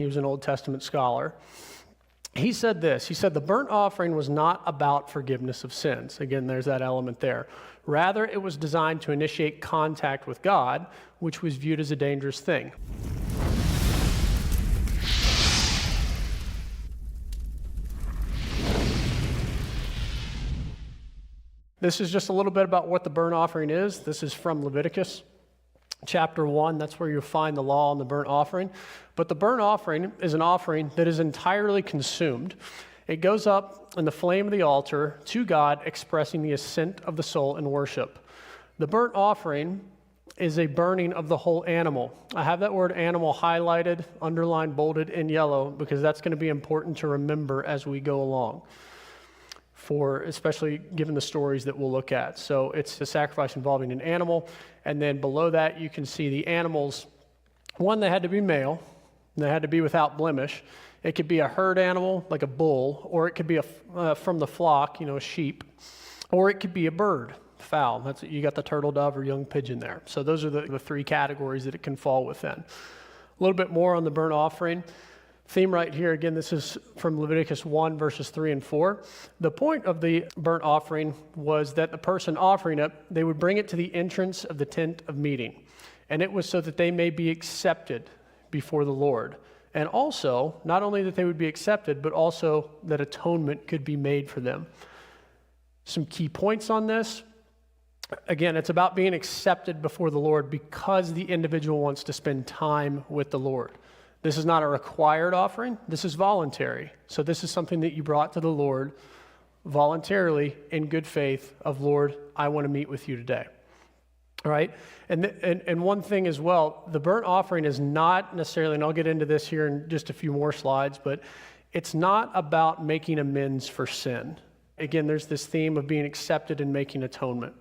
He was an Old Testament scholar. He said this. He said, the burnt offering was not about forgiveness of sins. Again, there's that element there. Rather, it was designed to initiate contact with God, which was viewed as a dangerous thing. This is just a little bit about what the burnt offering is. This is from Leviticus Chapter 1. That's where you'll find the law on the burnt offering. But the burnt offering is an offering that is entirely consumed. It goes up in the flame of the altar to God, expressing the assent of the soul in worship. The burnt offering is a burning of the whole animal. I have that word animal highlighted, underlined, bolded in yellow, because that's going to be important to remember as we go along, especially given the stories that we'll look at. So it's a sacrifice involving an animal, and then below that you can see the animals. One, they had to be male, and they had to be without blemish. It could be a herd animal, like a bull, or it could be from the flock, a sheep, or it could be a bird, fowl. You got the turtle dove or young pigeon there. So those are the three categories that it can fall within. A little bit more on the burnt offering. Theme right here, again, this is from Leviticus 1, verses 3 and 4. The point of the burnt offering was that the person offering it, they would bring it to the entrance of the tent of meeting. And it was so that they may be accepted before the Lord. And also, not only that they would be accepted, but also that atonement could be made for them. Some key points on this. Again, it's about being accepted before the Lord because the individual wants to spend time with the Lord. This is not a required offering. This is voluntary. So this is something that you brought to the Lord voluntarily in good faith of, Lord, I want to meet with you today. All right? And one thing as well, the burnt offering is not necessarily, and I'll get into this here in just a few more slides, but it's not about making amends for sin. Again, there's this theme of being accepted and making atonement.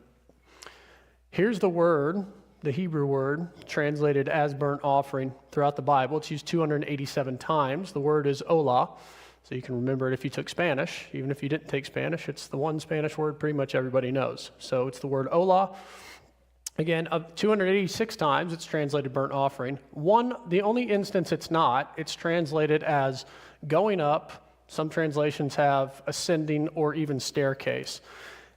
Here's the word, the Hebrew word, translated as burnt offering throughout the Bible. It's used 287 times. The word is olah, so you can remember it if you took Spanish. Even if you didn't take Spanish, it's the one Spanish word pretty much everybody knows. So it's the word olah. Again, of 286 times, it's translated burnt offering. The only instance it's translated as going up. Some translations have ascending or even staircase.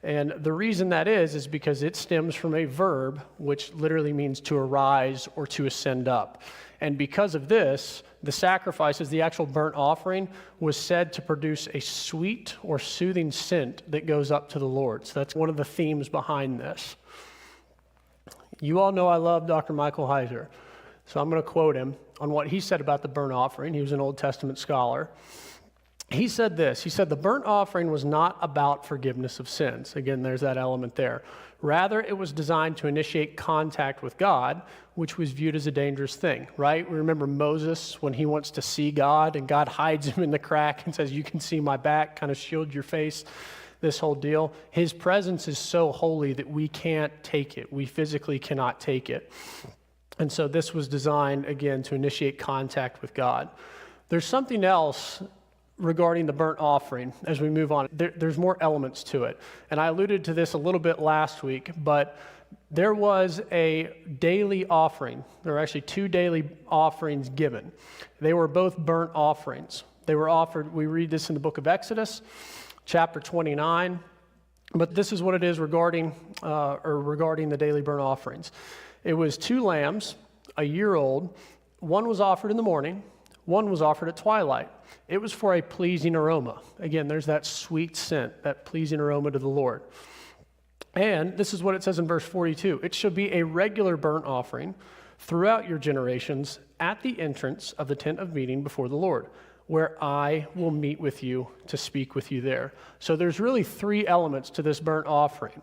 And the reason that is because it stems from a verb, which literally means to arise or to ascend up. And because of this, the sacrifices, the actual burnt offering, was said to produce a sweet or soothing scent that goes up to the Lord. So that's one of the themes behind this. You all know I love Dr. Michael Heiser, so I'm going to quote him on what he said about the burnt offering. He was an Old Testament scholar. He said this. He said, the burnt offering was not about forgiveness of sins. Again, there's that element there. Rather, it was designed to initiate contact with God, which was viewed as a dangerous thing, right? We remember Moses when he wants to see God, and God hides him in the crack and says, you can see my back, kind of shield your face. This whole deal. His presence is so holy that we can't take it. We physically cannot take it. And so this was designed, again, to initiate contact with God. There's something else regarding the burnt offering as we move on. There's more elements to it. And I alluded to this a little bit last week, but there was a daily offering. There were actually 2 daily offerings given. They were both burnt offerings. They were offered, we read this in the book of Exodus, Chapter 29, but this is what it is regarding the daily burnt offerings. It was 2 lambs, a year old. One was offered in the morning, one was offered at twilight. It was for a pleasing aroma. Again, there's that sweet scent, that pleasing aroma to the Lord. And this is what it says in verse 42. It shall be a regular burnt offering throughout your generations at the entrance of the tent of meeting before the Lord, where I will meet with you to speak with you there. So there's really 3 elements to this burnt offering,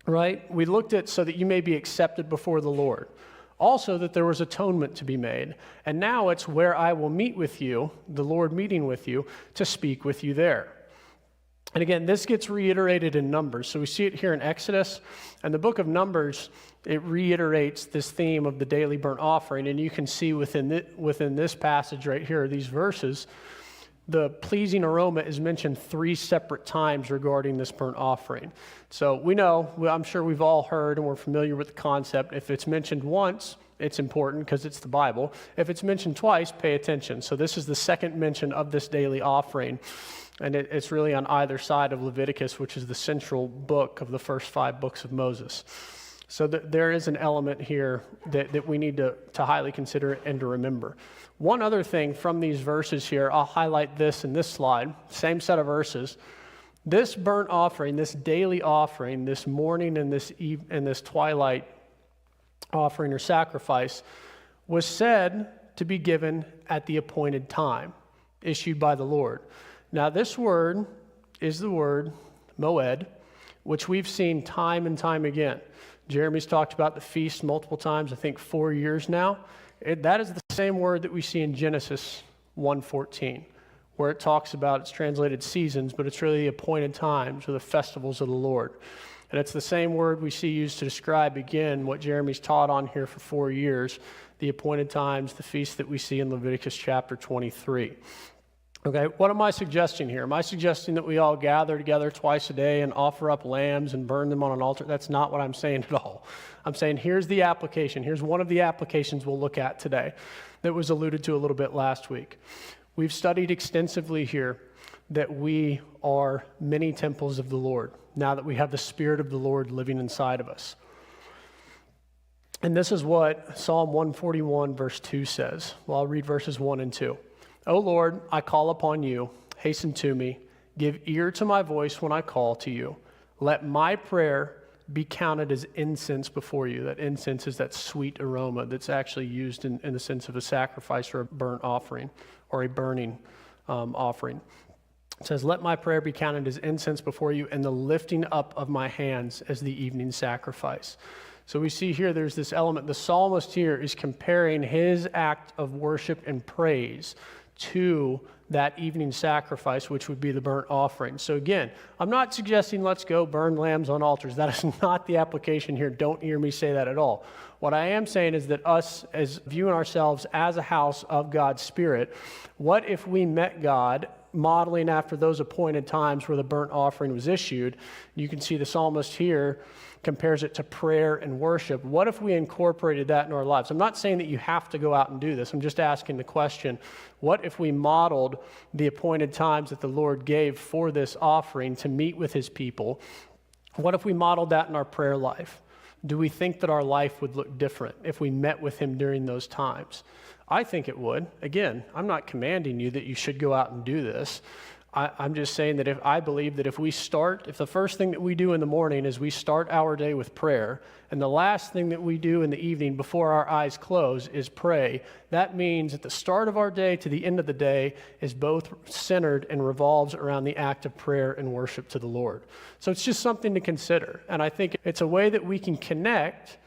right? We looked at so that you may be accepted before the Lord. Also that there was atonement to be made. And now it's where I will meet with you, the Lord meeting with you, to speak with you there. And again, this gets reiterated in Numbers. So we see it here in Exodus. And the book of Numbers, it reiterates this theme of the daily burnt offering. And you can see within this passage right here, these verses, the pleasing aroma is mentioned 3 separate times regarding this burnt offering. So we know, I'm sure we've all heard and we're familiar with the concept. If it's mentioned once, it's important because it's the Bible. If it's mentioned twice, pay attention. So this is the second mention of this daily offering, and it's really on either side of Leviticus, which is the central book of the first 5 books of Moses. So there is an element here that we need to highly consider and to remember. One other thing from these verses here, I'll highlight this in this slide, same set of verses. This burnt offering, this daily offering, this morning and this twilight offering or sacrifice was said to be given at the appointed time, issued by the Lord. Now this word is the word moed, which we've seen time and time again. Jeremy's talked about the feast multiple times, I think 4 years now. That is the same word that we see in Genesis 1:14, where it talks about, it's translated seasons, but it's really the appointed times or the festivals of the Lord. And it's the same word we see used to describe, again, what Jeremy's taught on here for 4 years, the appointed times, the feast that we see in Leviticus chapter 23. Okay, what am I suggesting here? Am I suggesting that we all gather together twice a day and offer up lambs and burn them on an altar? That's not what I'm saying at all. I'm saying here's the application. Here's one of the applications we'll look at today that was alluded to a little bit last week. We've studied extensively here that we are many temples of the Lord, now that we have the Spirit of the Lord living inside of us. And this is what Psalm 141 verse 2 says. Well, I'll read verses 1 and 2. O Lord, I call upon you. Hasten to me. Give ear to my voice when I call to you. Let my prayer be counted as incense before you. That incense is that sweet aroma that's actually used in the sense of a sacrifice or a burnt offering or a burning offering. It says, let my prayer be counted as incense before you and the lifting up of my hands as the evening sacrifice. So we see here there's this element. The psalmist here is comparing his act of worship and praise to that evening sacrifice, which would be the burnt offering. So again, I'm not suggesting let's go burn lambs on altars. That is not the application here. Don't hear me say that at all. What I am saying is that us, as viewing ourselves as a house of God's Spirit, what if we met God modeling after those appointed times where the burnt offering was issued? You can see the psalmist here compares it to prayer and worship. What if we incorporated that in our lives? I'm not saying that you have to go out and do this. I'm just asking the question, what if we modeled the appointed times that the Lord gave for this offering to meet with his people? What if we modeled that in our prayer life? Do we think that our life would look different if we met with him during those times? I think it would. Again, I'm not commanding you that you should go out and do this. I'm just saying that I believe that if the first thing that we do in the morning is we start our day with prayer, and the last thing that we do in the evening before our eyes close is pray, that means at the start of our day to the end of the day is both centered and revolves around the act of prayer and worship to the Lord. So it's just something to consider. And I think it's a way that we can connect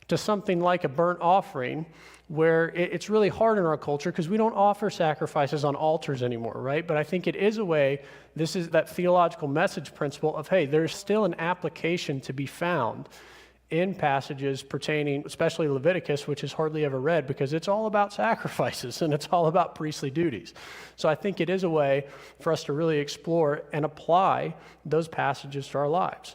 to something like a burnt offering, where it's really hard in our culture because we don't offer sacrifices on altars anymore, right? But I think it is a way, this is that theological message principle of, hey, there's still an application to be found in passages pertaining, especially Leviticus, which is hardly ever read because it's all about sacrifices and it's all about priestly duties. So I think it is a way for us to really explore and apply those passages to our lives.